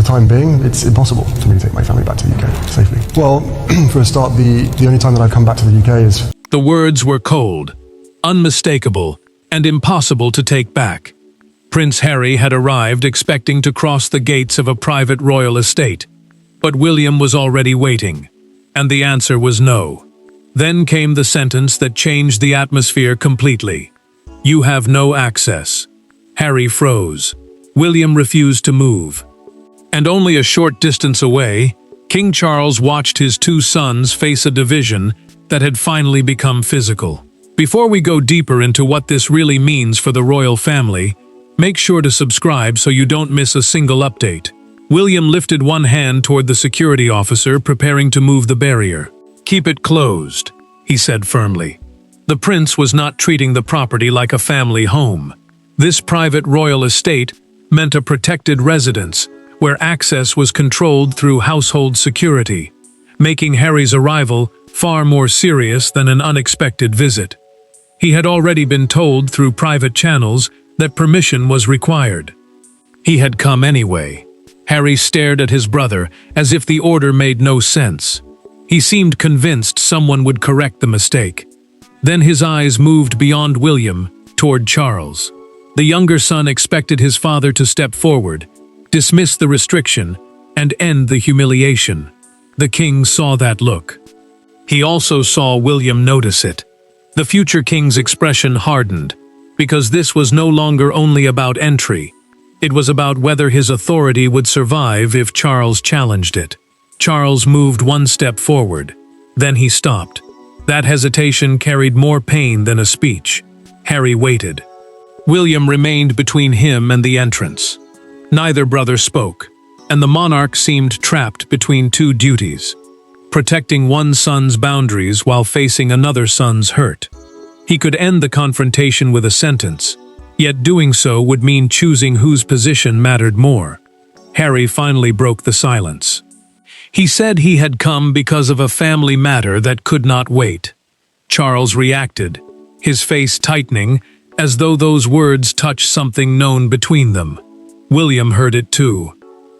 time being, it's impossible for me to take my family back to the UK safely. Well, for a start, the only time that I've come back to the UK is... The words were cold, unmistakable, and impossible to take back. Prince Harry had arrived expecting to cross the gates of a private royal estate, but William was already waiting, and the answer was no. Then came the sentence that changed the atmosphere completely. You have no access. Harry froze. William refused to move. And only a short distance away, King Charles watched his two sons face a division that had finally become physical. Before we go deeper into what this really means for the royal family, make sure to subscribe so you don't miss a single update. William lifted one hand toward the security officer preparing to move the barrier. Keep it closed, he said firmly. The prince was not treating the property like a family home. This private royal estate meant a protected residence where access was controlled through household security, making Harry's arrival far more serious than an unexpected visit. He had already been told through private channels that permission was required. He had come anyway. Harry stared at his brother as if the order made no sense. He seemed convinced someone would correct the mistake. Then his eyes moved beyond William toward Charles. The younger son expected his father to step forward, dismiss the restriction, and end the humiliation. The king saw that look. He also saw William notice it. The future king's expression hardened, because this was no longer only about entry. It was about whether his authority would survive if Charles challenged it. Charles moved one step forward. Then he stopped. That hesitation carried more pain than a speech. Harry waited. William remained between him and the entrance. Neither brother spoke, and the monarch seemed trapped between two duties, protecting one son's boundaries while facing another son's hurt. He could end the confrontation with a sentence, yet doing so would mean choosing whose position mattered more. Harry finally broke the silence. He said he had come because of a family matter that could not wait. Charles reacted, his face tightening, as though those words touched something known between them. William heard it too.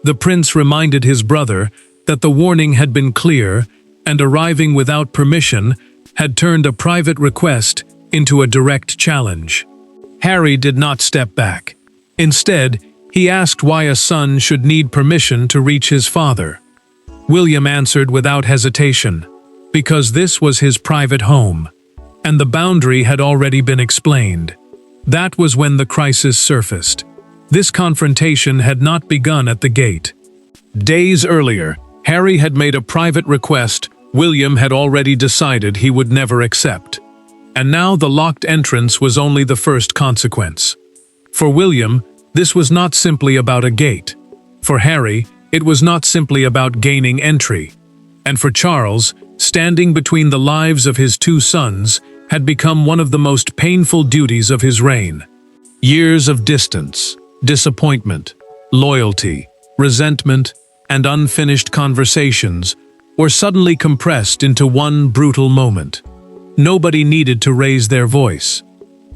The prince reminded his brother that the warning had been clear, and arriving without permission had turned a private request into a direct challenge. Harry did not step back. Instead, he asked why a son should need permission to reach his father. William answered without hesitation, because this was his private home, and the boundary had already been explained. That was when the crisis surfaced. This confrontation had not begun at the gate. Days earlier, Harry had made a private request William had already decided he would never accept. And now the locked entrance was only the first consequence. For William, this was not simply about a gate. For Harry, it was not simply about gaining entry. And for Charles, standing between the lives of his two sons had become one of the most painful duties of his reign. Years of distance, disappointment, loyalty, resentment, and unfinished conversations were suddenly compressed into one brutal moment. Nobody needed to raise their voice.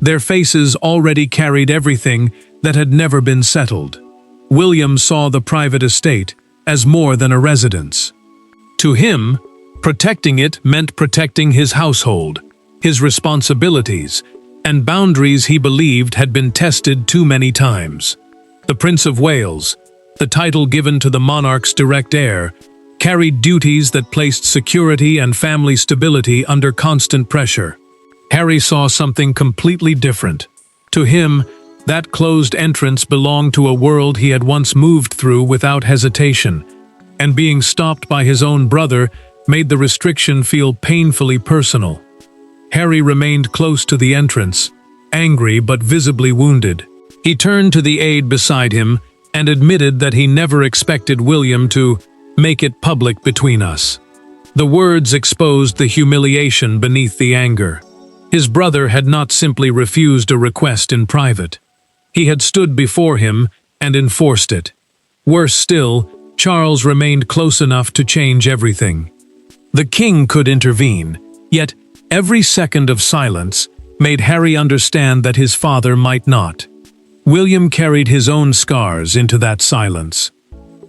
Their faces already carried everything that had never been settled. William saw the private estate as more than a residence. To him, protecting it meant protecting his household, his responsibilities, and boundaries he believed had been tested too many times. The Prince of Wales, the title given to the monarch's direct heir, carried duties that placed security and family stability under constant pressure. Harry saw something completely different. To him, that closed entrance belonged to a world he had once moved through without hesitation, and being stopped by his own brother made the restriction feel painfully personal. Harry remained close to the entrance, angry but visibly wounded. He turned to the aide beside him and admitted that he never expected William to make it public between us. The words exposed the humiliation beneath the anger. His brother had not simply refused a request in private. He had stood before him and enforced it. Worse still, Charles remained close enough to change everything. The king could intervene, yet every second of silence made Harry understand that his father might not. William carried his own scars into that silence.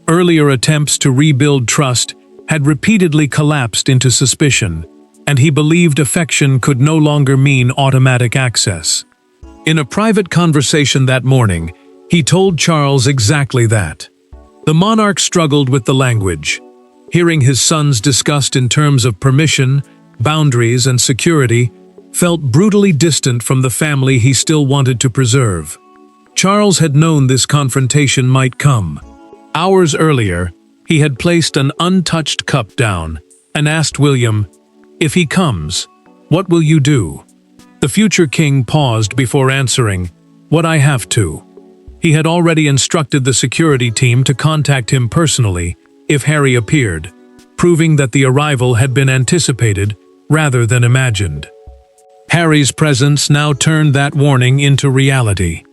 Earlier attempts to rebuild trust had repeatedly collapsed into suspicion, and he believed affection could no longer mean automatic access. In a private conversation that morning, he told Charles exactly that. The monarch struggled with the language. Hearing his sons discussed in terms of permission, boundaries, and security, felt brutally distant from the family he still wanted to preserve. Charles had known this confrontation might come. Hours earlier, he had placed an untouched cup down and asked William, "If he comes, what will you do?" The future king paused before answering, "What I have to." He had already instructed the security team to contact him personally if Harry appeared, proving that the arrival had been anticipated rather than imagined. Harry's presence now turned that warning into reality.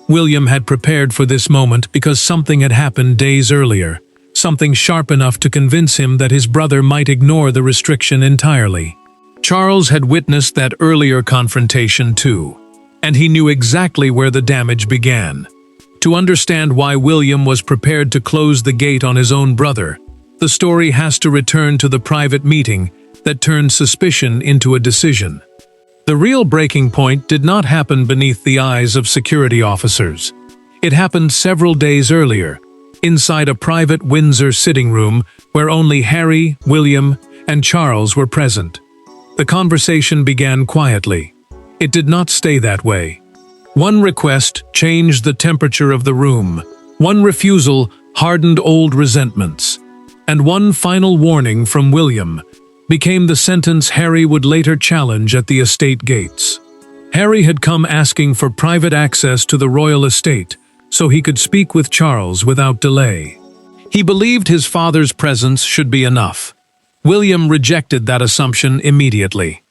William had prepared for this moment because something had happened days earlier, something sharp enough to convince him that his brother might ignore the restriction entirely. Charles had witnessed that earlier confrontation too, and he knew exactly where the damage began. To understand why William was prepared to close the gate on his own brother, the story has to return to the private meeting that turned suspicion into a decision. The real breaking point did not happen beneath the eyes of security officers. It happened several days earlier, inside a private Windsor sitting room where only Harry, William, and Charles were present. The conversation began quietly. It did not stay that way. One request changed the temperature of the room. One refusal hardened old resentments. And one final warning from William became the sentence Harry would later challenge at the estate gates. Harry had come asking for private access to the royal estate so he could speak with Charles without delay. He believed his father's presence should be enough. William rejected that assumption immediately.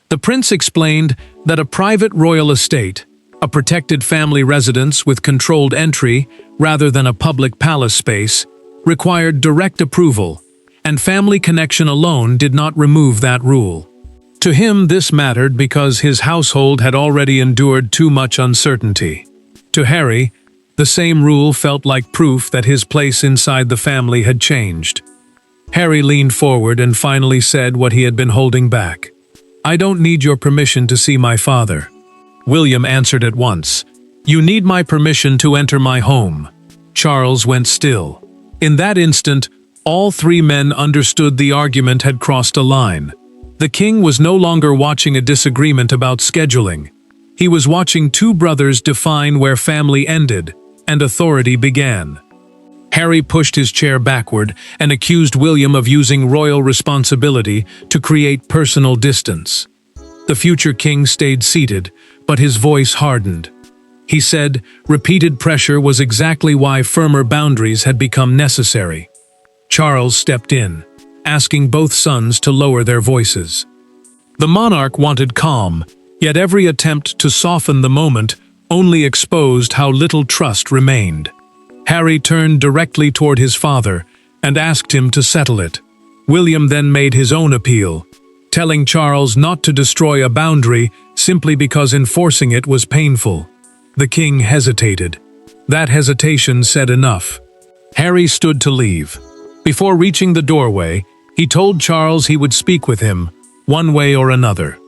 The prince explained that a private royal estate, a protected family residence with controlled entry rather than a public palace space, required direct approval, and family connection alone did not remove that rule. To him, this mattered because his household had already endured too much uncertainty. To Harry, the same rule felt like proof that his place inside the family had changed. Harry leaned forward and finally said what he had been holding back. "I don't need your permission to see my father." William answered at once, "You need my permission to enter my home." Charles went still. In that instant, all three men understood the argument had crossed a line. The king was no longer watching a disagreement about scheduling. He was watching two brothers define where family ended and authority began. Harry pushed his chair backward and accused William of using royal responsibility to create personal distance. The future king stayed seated, but his voice hardened. He said repeated pressure was exactly why firmer boundaries had become necessary. Charles stepped in, asking both sons to lower their voices. The monarch wanted calm, yet every attempt to soften the moment only exposed how little trust remained. Harry turned directly toward his father and asked him to settle it. William then made his own appeal, telling Charles not to destroy a boundary simply because enforcing it was painful. The king hesitated. That hesitation said enough. Harry stood to leave. Before reaching the doorway, he told Charles he would speak with him, one way or another.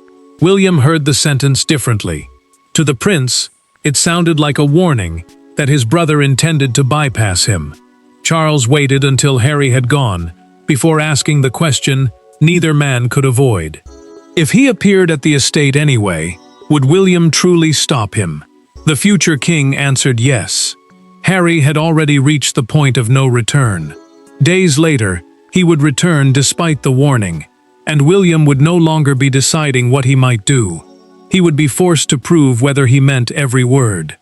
William heard the sentence differently. To the prince, it sounded like a warning that his brother intended to bypass him. Charles waited until Harry had gone, before asking the question neither man could avoid. If he appeared at the estate anyway, would William truly stop him? The future king answered yes. Harry had already reached the point of no return. Days later, he would return despite the warning, and William would no longer be deciding what he might do. He would be forced to prove whether he meant every word.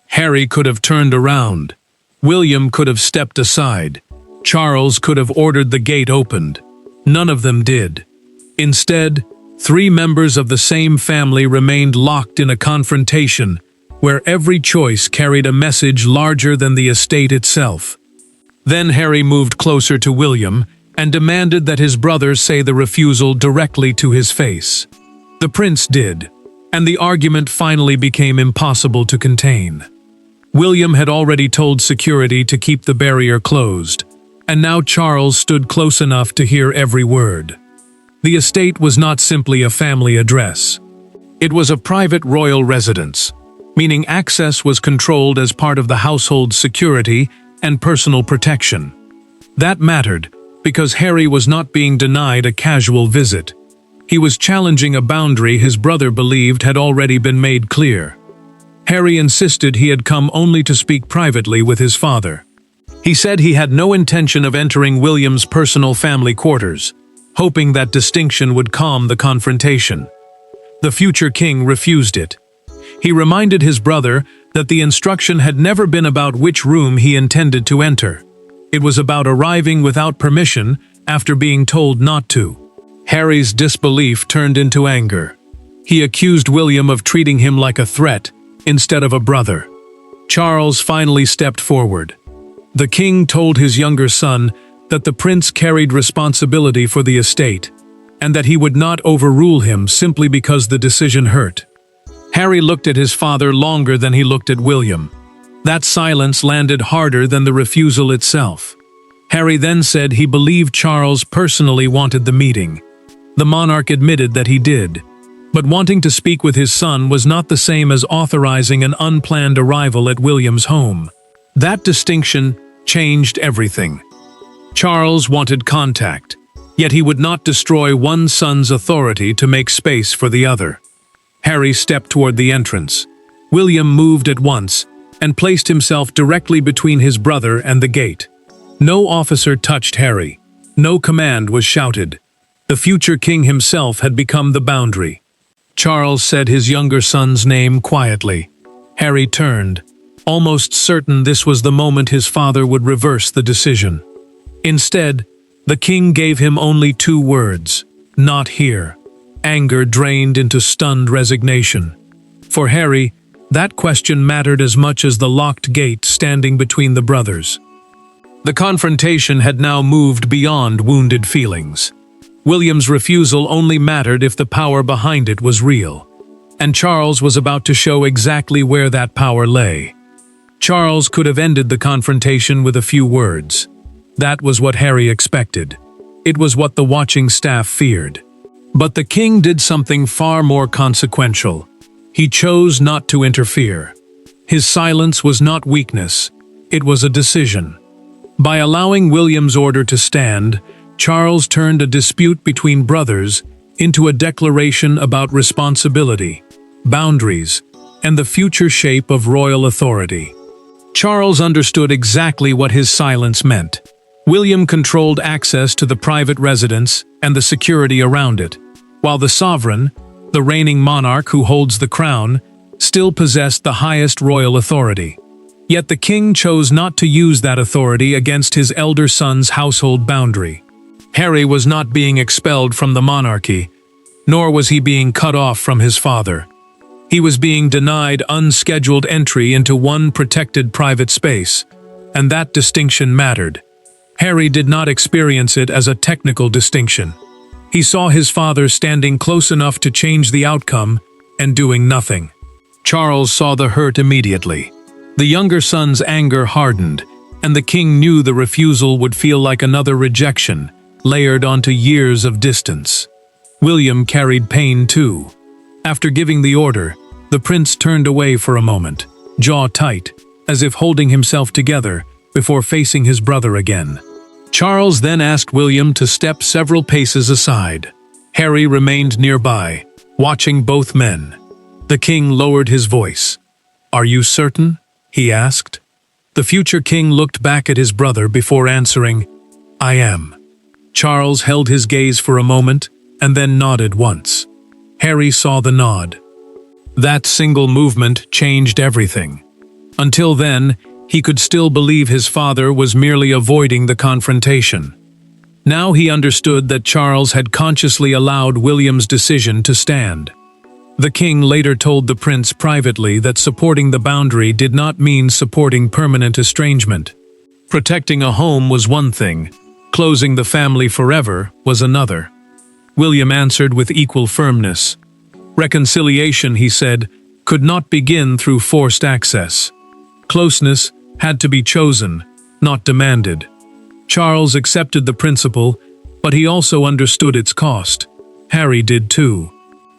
Harry could have turned around. William could have stepped aside. Charles could have ordered the gate opened. None of them did. Instead, three members of the same family remained locked in a confrontation where every choice carried a message larger than the estate itself. Then Harry moved closer to William and demanded that his brother say the refusal directly to his face. The prince did, and the argument finally became impossible to contain. William had already told security to keep the barrier closed, and now Charles stood close enough to hear every word. The estate was not simply a family address. It was a private royal residence, meaning access was controlled as part of the household's security and personal protection. That mattered because Harry was not being denied a casual visit. He was challenging a boundary his brother believed had already been made clear. Harry insisted he had come only to speak privately with his father. He said he had no intention of entering William's personal family quarters, hoping that distinction would calm the confrontation. The future king refused it. He reminded his brother that the instruction had never been about which room he intended to enter. It was about arriving without permission after being told not to. Harry's disbelief turned into anger. He accused William of treating him like a threat instead of a brother. Charles finally stepped forward. The king told his younger son that the prince carried responsibility for the estate, and that he would not overrule him simply because the decision hurt. Harry looked at his father longer than he looked at William. That silence landed harder than the refusal itself. Harry then said he believed Charles personally wanted the meeting. The monarch admitted that he did, but wanting to speak with his son was not the same as authorizing an unplanned arrival at William's home. That distinction changed everything. Charles wanted contact, yet he would not destroy one son's authority to make space for the other. Harry stepped toward the entrance. William moved at once and placed himself directly between his brother and the gate. No officer touched Harry. No command was shouted. The future king himself had become the boundary. Charles said his younger son's name quietly. Harry turned, almost certain this was the moment his father would reverse the decision. Instead, the king gave him only 2 words: "Not here." Anger drained into stunned resignation. For Harry, that question mattered as much as the locked gate standing between the brothers. The confrontation had now moved beyond wounded feelings. William's refusal only mattered if the power behind it was real, and Charles was about to show exactly where that power lay. Charles could have ended the confrontation with a few words. That was what Harry expected. It was what the watching staff feared. But the king did something far more consequential. He chose not to interfere. His silence was not weakness, it was a decision. By allowing William's order to stand, Charles turned a dispute between brothers into a declaration about responsibility, boundaries, and the future shape of royal authority. Charles understood exactly what his silence meant. William controlled access to the private residence and the security around it, while the sovereign, the reigning monarch who holds the crown, still possessed the highest royal authority. Yet the king chose not to use that authority against his elder son's household boundary. Harry was not being expelled from the monarchy, nor was he being cut off from his father. He was being denied unscheduled entry into one protected private space, and that distinction mattered. Harry did not experience it as a technical distinction. He saw his father standing close enough to change the outcome and doing nothing. Charles saw the hurt immediately. The younger son's anger hardened, and the king knew the refusal would feel like another rejection, layered onto years of distance. William carried pain too. After giving the order, the prince turned away for a moment, jaw tight, as if holding himself together before facing his brother again. Charles then asked William to step several paces aside. Harry remained nearby, watching both men. The king lowered his voice. "Are you certain?" he asked. The future king looked back at his brother before answering, "I am." Charles held his gaze for a moment and then nodded once. Harry saw the nod. That single movement changed everything. Until then, he could still believe his father was merely avoiding the confrontation. Now he understood that Charles had consciously allowed William's decision to stand. The king later told the prince privately that supporting the boundary did not mean supporting permanent estrangement. Protecting a home was one thing, closing the family forever was another. William answered with equal firmness. Reconciliation, he said, could not begin through forced access. Closeness had to be chosen, not demanded. Charles accepted the principle, but he also understood its cost. Harry did too.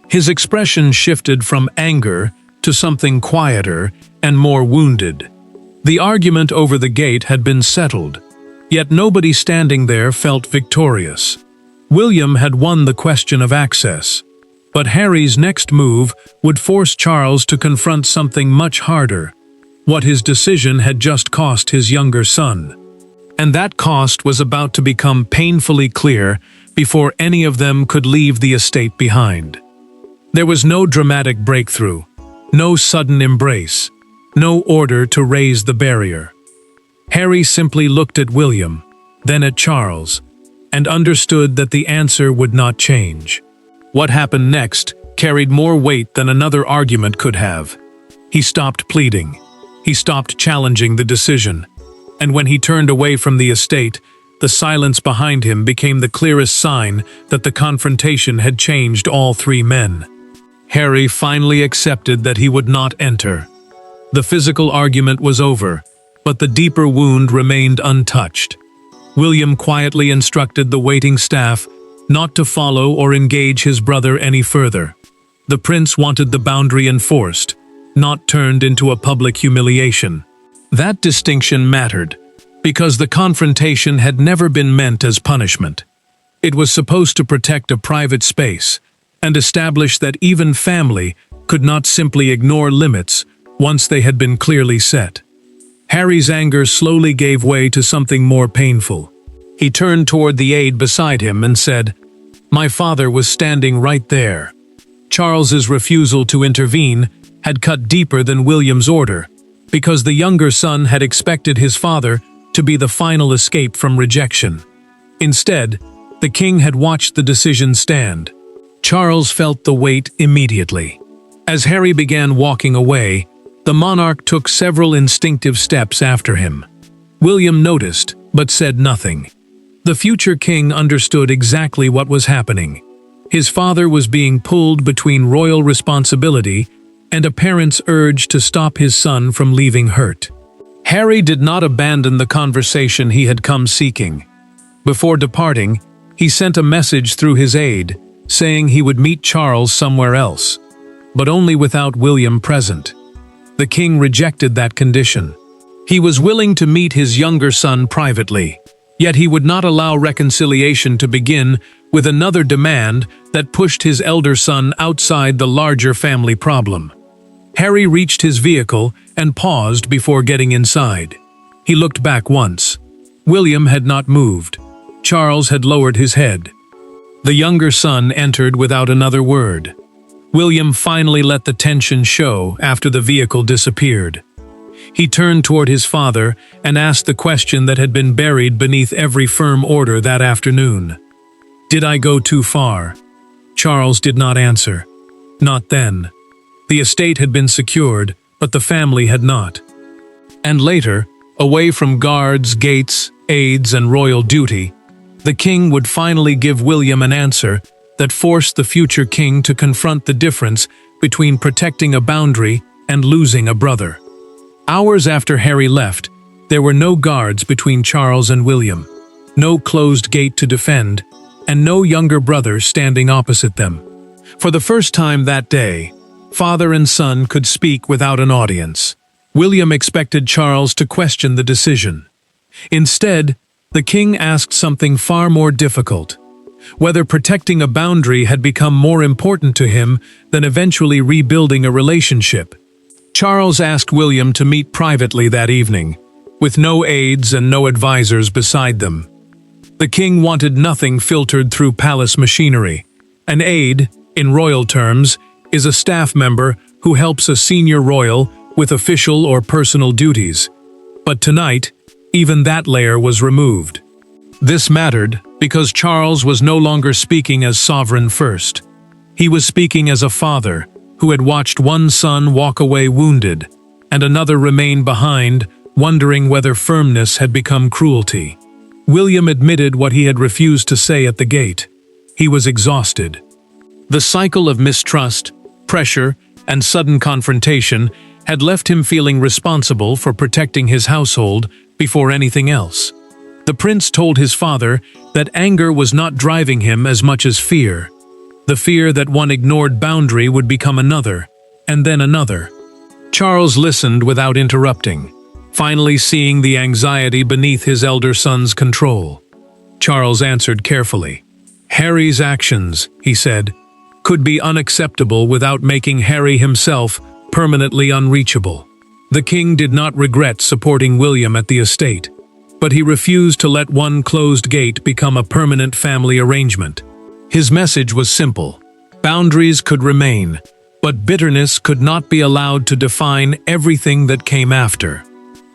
His expression shifted from anger to something quieter and more wounded. The argument over the gate had been settled, yet nobody standing there felt victorious. William had won the question of access, but Harry's next move would force Charles to confront something much harder, what his decision had just cost his younger son. And that cost was about to become painfully clear before any of them could leave the estate behind. There was no dramatic breakthrough, no sudden embrace, no order to raise the barrier. Harry simply looked at William, then at Charles, and understood that the answer would not change. What happened next carried more weight than another argument could have. He stopped pleading. He stopped challenging the decision. And when he turned away from the estate, the silence behind him became the clearest sign that the confrontation had changed all three men. Harry finally accepted that he would not enter. The physical argument was over, but the deeper wound remained untouched. William quietly instructed the waiting staff not to follow or engage his brother any further. The prince wanted the boundary enforced, not turned into a public humiliation. That distinction mattered, because the confrontation had never been meant as punishment. It was supposed to protect a private space and establish that even family could not simply ignore limits once they had been clearly set. Harry's anger slowly gave way to something more painful. He turned toward the aide beside him and said, "My father was standing right there." Charles's refusal to intervene had cut deeper than William's order, because the younger son had expected his father to be the final escape from rejection. Instead, the king had watched the decision stand. Charles felt the weight immediately. As Harry began walking away, the monarch took several instinctive steps after him. William noticed, but said nothing. The future king understood exactly what was happening. His father was being pulled between royal responsibility and a parent's urge to stop his son from leaving hurt. Harry did not abandon the conversation he had come seeking. Before departing, he sent a message through his aide, saying he would meet Charles somewhere else, but only without William present. The king rejected that condition. He was willing to meet his younger son privately, yet he would not allow reconciliation to begin with another demand that pushed his elder son outside the larger family problem. Harry reached his vehicle and paused before getting inside. He looked back once. William had not moved. Charles had lowered his head. The younger son entered without another word. William finally let the tension show after the vehicle disappeared. He turned toward his father and asked the question that had been buried beneath every firm order that afternoon. "Did I go too far?" Charles did not answer. Not then. The estate had been secured, but the family had not. And later, away from guards, gates, aides, and royal duty, the king would finally give William an answer that forced the future king to confront the difference between protecting a boundary and losing a brother. Hours after Harry left, there were no guards between Charles and William, no closed gate to defend, and no younger brother standing opposite them. For the first time that day, father and son could speak without an audience. William expected Charles to question the decision. Instead, the king asked something far more difficult: whether protecting a boundary had become more important to him than eventually rebuilding a relationship. Charles asked William to meet privately that evening, with no aides and no advisors beside them. The king wanted nothing filtered through palace machinery. An aide, in royal terms, is a staff member who helps a senior royal with official or personal duties. But tonight, even that layer was removed. This mattered because Charles was no longer speaking as sovereign first. He was speaking as a father who had watched one son walk away wounded, and another remain behind, wondering whether firmness had become cruelty. William admitted what he had refused to say at the gate. He was exhausted. The cycle of mistrust, pressure, and sudden confrontation had left him feeling responsible for protecting his household before anything else. The prince told his father that anger was not driving him as much as fear. The fear that one ignored boundary would become another, and then another. Charles listened without interrupting, finally seeing the anxiety beneath his elder son's control. Charles answered carefully. Harry's actions, he said, could be unacceptable without making Harry himself permanently unreachable. The king did not regret supporting William at the estate, but he refused to let one closed gate become a permanent family arrangement. His message was simple. Boundaries could remain, but bitterness could not be allowed to define everything that came after.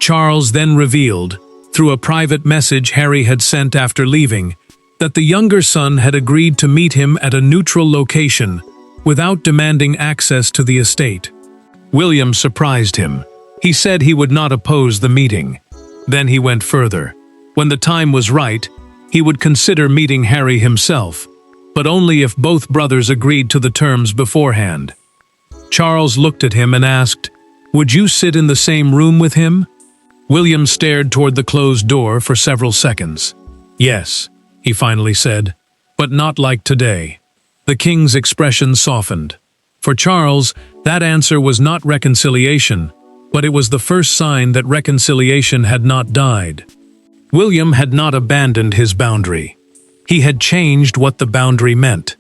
Charles then revealed, through a private message Harry had sent after leaving, that the younger son had agreed to meet him at a neutral location without demanding access to the estate. William surprised him. He said he would not oppose the meeting. Then he went further. When the time was right, he would consider meeting Harry himself, but only if both brothers agreed to the terms beforehand. Charles looked at him and asked, "Would you sit in the same room with him?" William stared toward the closed door for several seconds. "Yes," he finally said, "but not like today." The king's expression softened. For Charles, that answer was not reconciliation, but it was the first sign that reconciliation had not died. William had not abandoned his boundary. He had changed what the boundary meant.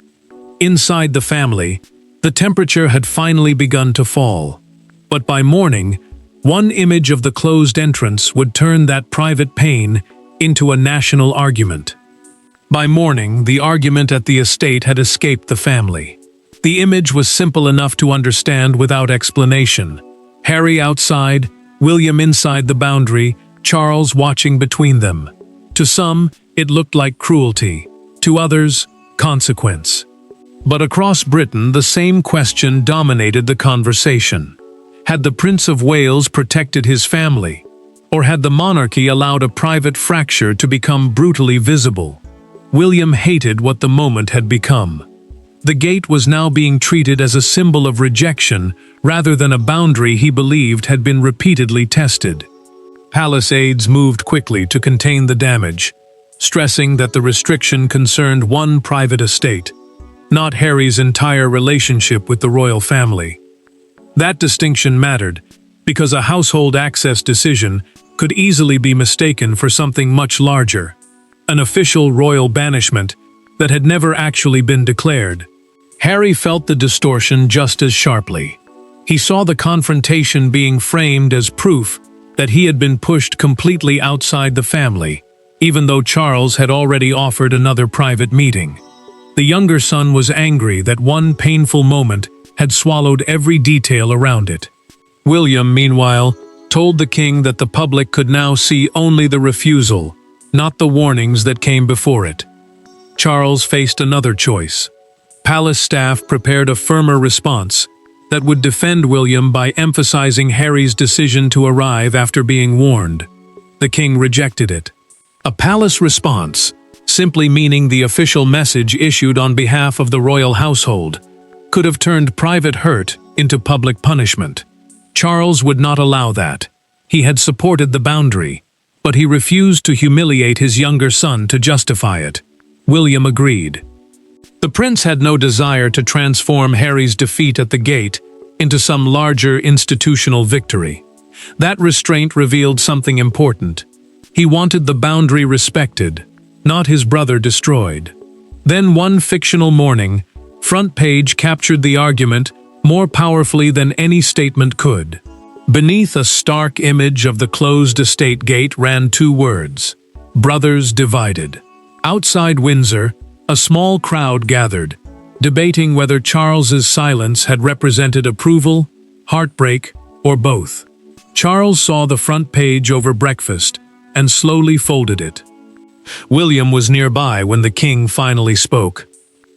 Inside the family, the temperature had finally begun to fall. But by morning, one image of the closed entrance would turn that private pain into a national argument. By morning, the argument at the estate had escaped the family. The image was simple enough to understand without explanation. Harry outside, William inside the boundary, Charles watching between them. To some, it looked like cruelty. To others, consequence. But across Britain, the same question dominated the conversation. Had the Prince of Wales protected his family? Or had the monarchy allowed a private fracture to become brutally visible? William hated what the moment had become. The gate was now being treated as a symbol of rejection rather than a boundary he believed had been repeatedly tested. Palace aides moved quickly to contain the damage, stressing that the restriction concerned one private estate, not Harry's entire relationship with the royal family. That distinction mattered, because a household access decision could easily be mistaken for something much larger, an official royal banishment that had never actually been declared. Harry felt the distortion just as sharply. He saw the confrontation being framed as proof that he had been pushed completely outside the family, even though Charles had already offered another private meeting. The younger son was angry that one painful moment had swallowed every detail around it. William, meanwhile, told the king that the public could now see only the refusal, not the warnings that came before it. Charles faced another choice. Palace staff prepared a firmer response that would defend William by emphasizing Harry's decision to arrive after being warned. The king rejected it. A palace response, simply meaning the official message issued on behalf of the royal household, could have turned private hurt into public punishment. Charles would not allow that. He had supported the boundary, but he refused to humiliate his younger son to justify it. William agreed. The prince had no desire to transform Harry's defeat at the gate into some larger institutional victory. That restraint revealed something important. He wanted the boundary respected, not his brother destroyed. Then one fictional morning, Front Page captured the argument more powerfully than any statement could. Beneath a stark image of the closed estate gate ran two words: brothers divided. Outside Windsor, a small crowd gathered, debating whether Charles's silence had represented approval, heartbreak, or both. Charles saw the front page over breakfast and slowly folded it. William was nearby when the king finally spoke.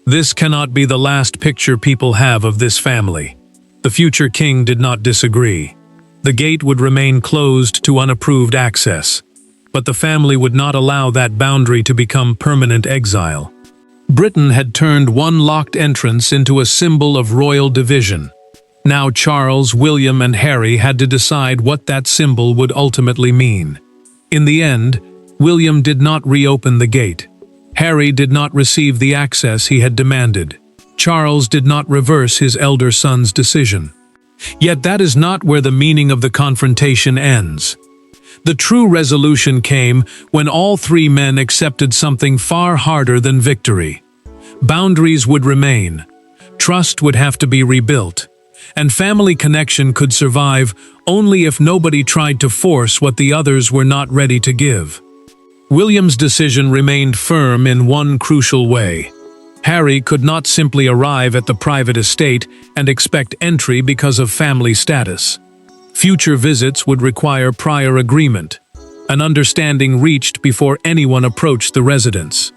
"This cannot be the last picture people have of this family." The future king did not disagree. The gate would remain closed to unapproved access, but the family would not allow that boundary to become permanent exile. Britain had turned one locked entrance into a symbol of royal division. Now Charles, William, and Harry had to decide what that symbol would ultimately mean. In the end, William did not reopen the gate. Harry did not receive the access he had demanded. Charles did not reverse his elder son's decision. Yet that is not where the meaning of the confrontation ends. The true resolution came when all three men accepted something far harder than victory. Boundaries would remain, trust would have to be rebuilt, and family connection could survive only if nobody tried to force what the others were not ready to give. William's decision remained firm in one crucial way. Harry could not simply arrive at the private estate and expect entry because of family status. Future visits would require prior agreement, an understanding reached before anyone approached the residence.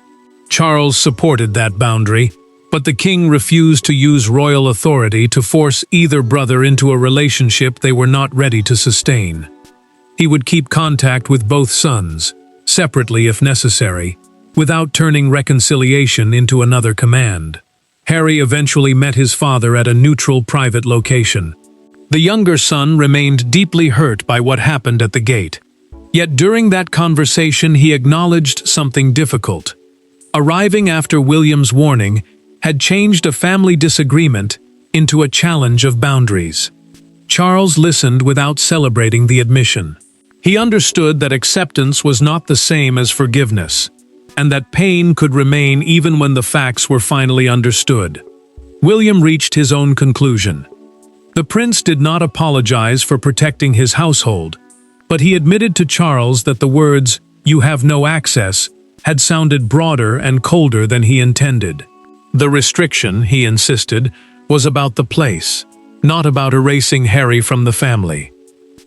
Charles supported that boundary, but the king refused to use royal authority to force either brother into a relationship they were not ready to sustain. He would keep contact with both sons, separately if necessary, without turning reconciliation into another command. Harry eventually met his father at a neutral private location. The younger son remained deeply hurt by what happened at the gate. Yet during that conversation he acknowledged something difficult. Arriving after William's warning had changed a family disagreement into a challenge of boundaries. Charles listened without celebrating the admission. He understood that acceptance was not the same as forgiveness, and that pain could remain even when the facts were finally understood. William reached his own conclusion. The prince did not apologize for protecting his household, but he admitted to Charles that the words, "You have no access," had sounded broader and colder than he intended. The restriction, he insisted, was about the place, not about erasing Harry from the family.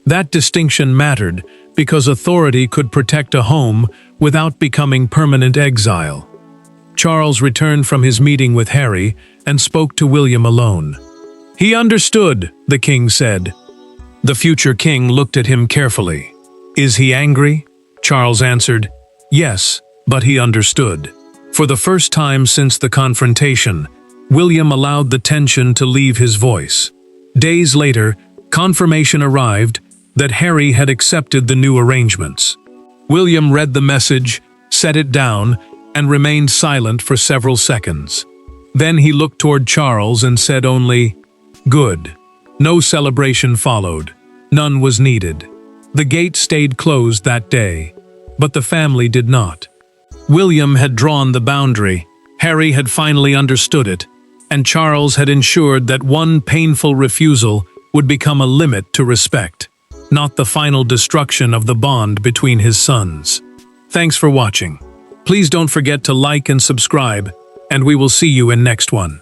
That distinction mattered because authority could protect a home without becoming permanent exile. Charles returned from his meeting with Harry and spoke to William alone. "He understood," the king said. The future king looked at him carefully. "Is he angry?" Charles answered, "Yes, but he understood." For the first time since the confrontation, William allowed the tension to leave his voice. Days later, confirmation arrived that Harry had accepted the new arrangements. William read the message, set it down, and remained silent for several seconds. Then he looked toward Charles and said only, "Good." No celebration followed. None was needed. The gate stayed closed that day, but the family did not. William had drawn the boundary, Harry had finally understood it, and Charles had ensured that one painful refusal would become a limit to respect, not the final destruction of the bond between his sons. Thanks for watching. Please don't forget to like and subscribe, and we will see you in next one.